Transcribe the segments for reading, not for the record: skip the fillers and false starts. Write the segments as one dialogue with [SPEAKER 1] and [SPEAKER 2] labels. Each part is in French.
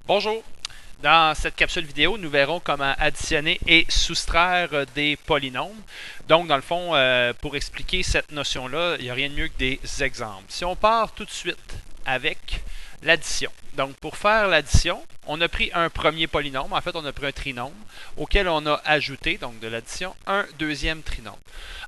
[SPEAKER 1] Bonjour! Dans cette capsule vidéo, nous verrons comment additionner et soustraire des polynômes. Donc, dans le fond, pour expliquer cette notion-là, il n'y a rien de mieux que des exemples. Si on part tout de suite avec l'addition. Donc, pour faire l'addition, on a pris un premier polynôme, en fait, on a pris un trinôme, auquel on a ajouté, donc de l'addition, un deuxième trinôme.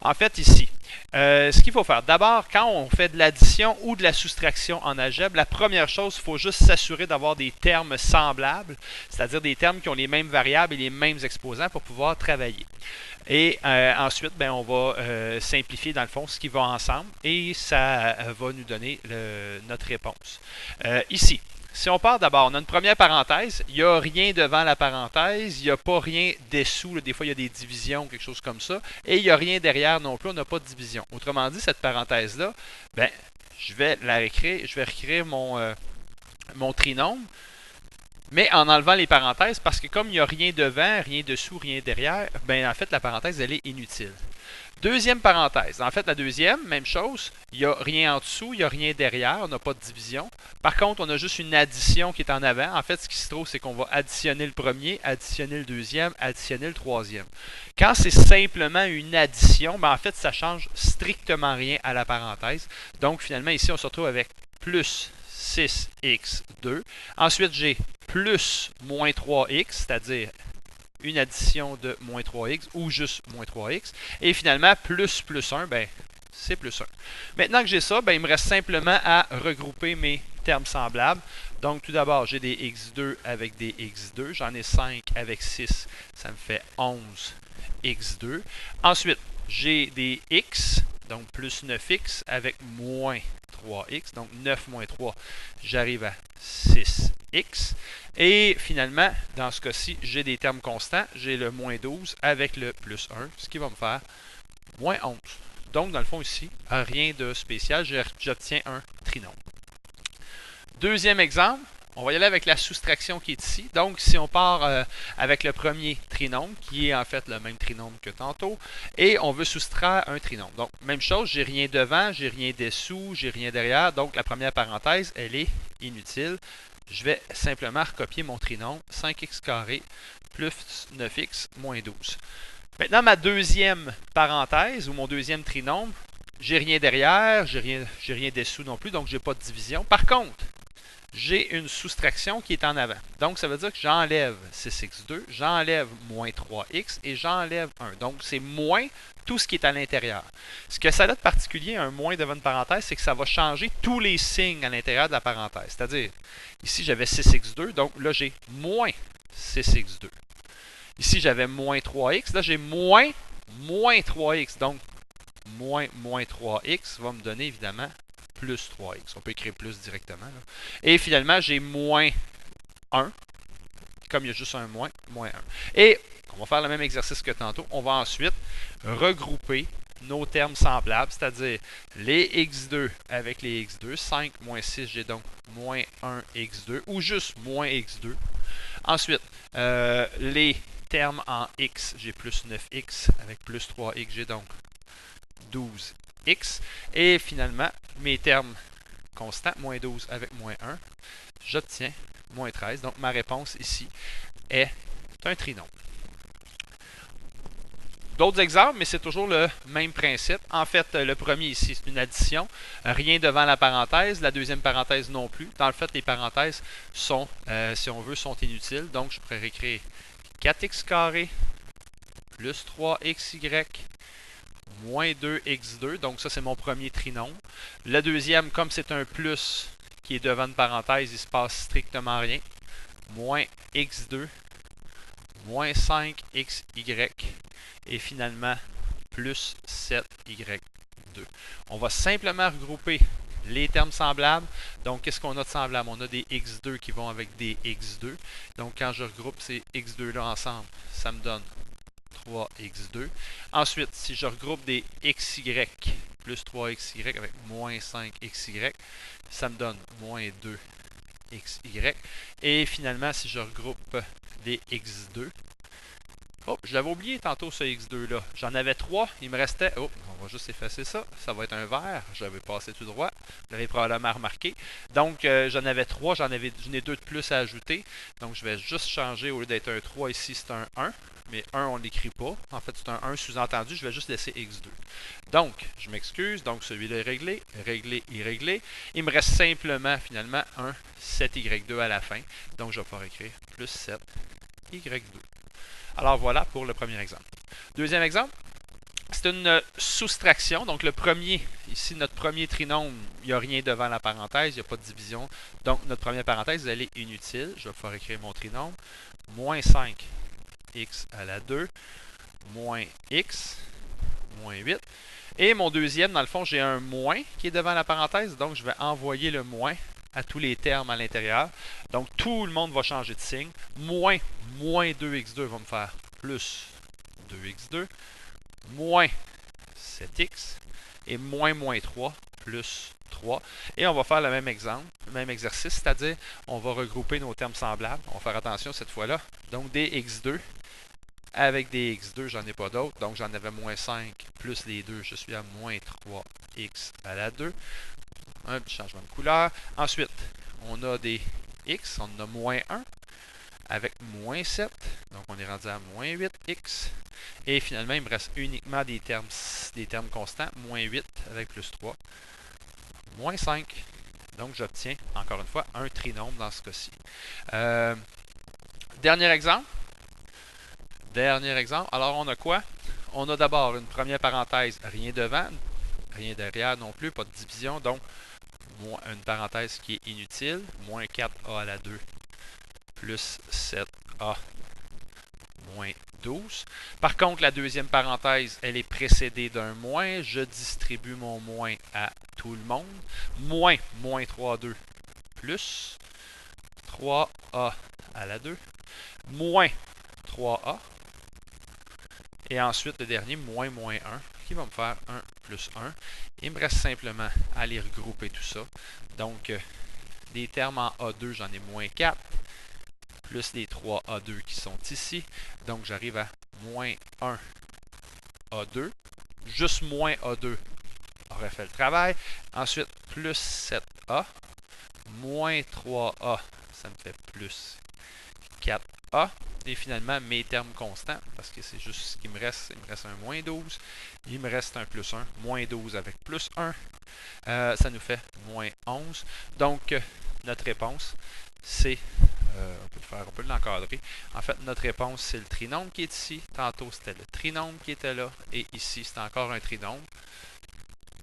[SPEAKER 1] En fait, ici, ce qu'il faut faire, d'abord, quand on fait de l'addition ou de la soustraction en algèbre, la première chose, il faut juste s'assurer d'avoir des termes semblables, c'est-à-dire des termes qui ont les mêmes variables et les mêmes exposants pour pouvoir travailler. Et ensuite, on va simplifier dans le fond ce qui va ensemble et ça va nous donner notre réponse. Ici, si on part d'abord, on a une première parenthèse, il n'y a rien devant la parenthèse, il n'y a pas rien dessous, là, des fois il y a des divisions, quelque chose comme ça, et il n'y a rien derrière non plus, on n'a pas de division. Autrement dit, cette parenthèse-là, je vais la réécrire, je vais réécrire mon trinôme, mais en enlevant les parenthèses, parce que comme il n'y a rien devant, rien dessous, rien derrière, en fait, la parenthèse, elle est inutile. Deuxième parenthèse. En fait, la deuxième, même chose. Il n'y a rien en dessous, il n'y a rien derrière, on n'a pas de division. Par contre, on a juste une addition qui est en avant. En fait, ce qui se trouve, c'est qu'on va additionner le premier, additionner le deuxième, additionner le troisième. Quand c'est simplement une addition, en fait, ça change strictement rien à la parenthèse. Donc, finalement, ici, on se retrouve avec plus 6x2. Ensuite, j'ai plus moins 3x, c'est-à-dire une addition de moins 3x ou juste moins 3x. Et finalement, plus 1, c'est plus 1. Maintenant que j'ai ça, il me reste simplement à regrouper mes termes semblables. Donc, tout d'abord, j'ai des x2 avec des x2. J'en ai 5 avec 6. Ça me fait 11 x2. Ensuite, j'ai des x, donc plus 9x avec moins 3x. Donc, 9 moins 3, j'arrive à 6x. Et finalement, dans ce cas-ci, j'ai des termes constants. J'ai le moins 12 avec le plus 1, ce qui va me faire moins 11. Donc, dans le fond, ici, rien de spécial. J'obtiens un trinôme. Deuxième exemple, on va y aller avec la soustraction qui est ici. Donc, si on part avec le premier trinôme, qui est en fait le même trinôme que tantôt, et on veut soustraire un trinôme. Donc, même chose, j'ai rien devant, j'ai rien dessous, j'ai rien derrière. Donc, la première parenthèse, elle est inutile. Je vais simplement recopier mon trinôme, 5x carré plus 9x moins 12. Maintenant, ma deuxième parenthèse, ou mon deuxième trinôme, j'ai rien derrière, j'ai rien dessous non plus, donc je n'ai pas de division. Par contre, j'ai une soustraction qui est en avant. Donc, ça veut dire que j'enlève 6x2, j'enlève moins 3x et j'enlève 1. Donc, c'est moins tout ce qui est à l'intérieur. Ce que ça a de particulier, un moins devant une parenthèse, c'est que ça va changer tous les signes à l'intérieur de la parenthèse. C'est-à-dire, ici, j'avais 6x2, donc là, j'ai moins 6x2. Ici, j'avais moins 3x, là, j'ai moins 3x. Donc, moins 3x va me donner, évidemment, plus 3x. On peut écrire plus directement. Là. Et finalement, j'ai moins 1. Comme il y a juste un moins 1. Et on va faire le même exercice que tantôt. On va ensuite regrouper nos termes semblables, c'est-à-dire les x2 avec les x2. 5 moins 6, j'ai donc moins 1 x2 ou juste moins x2. Ensuite, les termes en x, j'ai plus 9x avec plus 3x, j'ai donc 12x. Et finalement, mes termes constants, moins 12 avec moins 1, j'obtiens moins 13. Donc, ma réponse ici est un trinôme. D'autres exemples, mais c'est toujours le même principe. En fait, le premier ici, c'est une addition. Rien devant la parenthèse. La deuxième parenthèse non plus. Dans le fait, les parenthèses sont, si on veut, sont inutiles. Donc, je pourrais réécrire 4x carré plus 3xy moins 2x2. Donc, ça, c'est mon premier trinôme. Le deuxième, comme c'est un plus qui est devant une parenthèse, il ne se passe strictement rien. Moins x2, moins 5xy, et finalement, plus 7y2. On va simplement regrouper les termes semblables. Donc, qu'est-ce qu'on a de semblable? On a des x2 qui vont avec des x2. Donc, quand je regroupe ces x2-là ensemble, ça me donne 3x2. Ensuite, si je regroupe des xy plus 3xy avec moins 5xy, ça me donne moins 2xy. Et finalement, si je regroupe des x2 Oh, je l'avais oublié tantôt ce X2-là. J'en avais 3, il me restait... Oh, on va juste effacer ça. Ça va être un vert. J'avais passé tout droit. Vous l'avez probablement remarqué. Donc, j'en avais 3, j'en ai 2 de plus à ajouter. Donc, je vais juste changer, au lieu d'être un 3 ici, c'est un 1. Mais 1, on ne l'écrit pas. En fait, c'est un 1 sous-entendu. Je vais juste laisser X2. Donc, je m'excuse. Donc, celui-là est réglé. Réglé et réglé. Il me reste simplement, finalement, un 7Y2 à la fin. Donc, je vais pouvoir écrire plus 7Y2. Alors voilà pour le premier exemple. Deuxième exemple, c'est une soustraction. Donc le premier, ici notre premier trinôme, il n'y a rien devant la parenthèse, il n'y a pas de division. Donc notre première parenthèse, elle est inutile. Je vais pouvoir écrire mon trinôme. Moins 5x à la 2, moins x, moins 8. Et mon deuxième, dans le fond, j'ai un moins qui est devant la parenthèse. Donc je vais envoyer le moins à tous les termes à l'intérieur. Donc, tout le monde va changer de signe. Moins 2x2 va me faire plus 2x2, moins 7x, et moins 3, plus 3. Et on va faire le même exemple, le même exercice, c'est-à-dire, on va regrouper nos termes semblables. On va faire attention cette fois-là. Donc, des x2, avec des x2, j'en ai pas d'autres. Donc, j'en avais moins 5, plus les 2, je suis à moins 3x à la 2. Un petit changement de couleur. Ensuite, on a des x, on en a moins 1 avec moins 7. Donc, on est rendu à moins 8x. Et finalement, il me reste uniquement des termes constants. Moins 8 avec plus 3. Moins 5. Donc, j'obtiens, encore une fois, un trinôme dans ce cas-ci. Dernier exemple. Alors, on a quoi? On a d'abord une première parenthèse, rien devant, rien derrière non plus, pas de division. Donc, une parenthèse qui est inutile, moins 4a à la 2 plus 7a moins 12. Par contre, la deuxième parenthèse, elle est précédée d'un moins. Je distribue mon moins à tout le monde. Moins 3a2 plus 3a à la 2 moins 3a. Et ensuite, le dernier, moins 1, qui va me faire 1 plus 1. Il me reste simplement à les regrouper tout ça. Donc, les termes en A2, j'en ai moins 4, plus les 3 A2 qui sont ici. Donc, j'arrive à moins 1 A2. Juste moins A2 aurait fait le travail. Ensuite, plus 7A, moins 3A, ça me fait plus 4A. Et finalement, mes termes constants, parce que c'est juste ce qui me reste. Il me reste un moins 12. Il me reste un plus 1. Moins 12 avec plus 1. Ça nous fait moins 11. Donc, notre réponse, c'est... on peut l'encadrer. En fait, notre réponse, c'est le trinôme qui est ici. Tantôt, c'était le trinôme qui était là. Et ici, c'est encore un trinôme.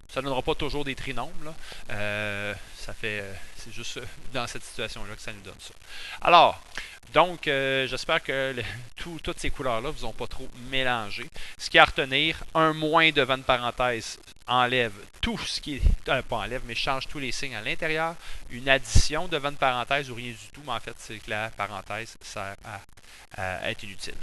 [SPEAKER 1] Ça ne donnera pas toujours des trinômes, là. C'est juste dans cette situation-là que ça nous donne ça. Alors, donc, j'espère que toutes ces couleurs-là ne vous ont pas trop mélangé. Ce qu'il y a à retenir, un moins devant une parenthèse enlève tout ce qui est... pas enlève, mais change tous les signes à l'intérieur. Une addition devant une parenthèse ou rien du tout, mais en fait, c'est que la parenthèse sert à être inutile.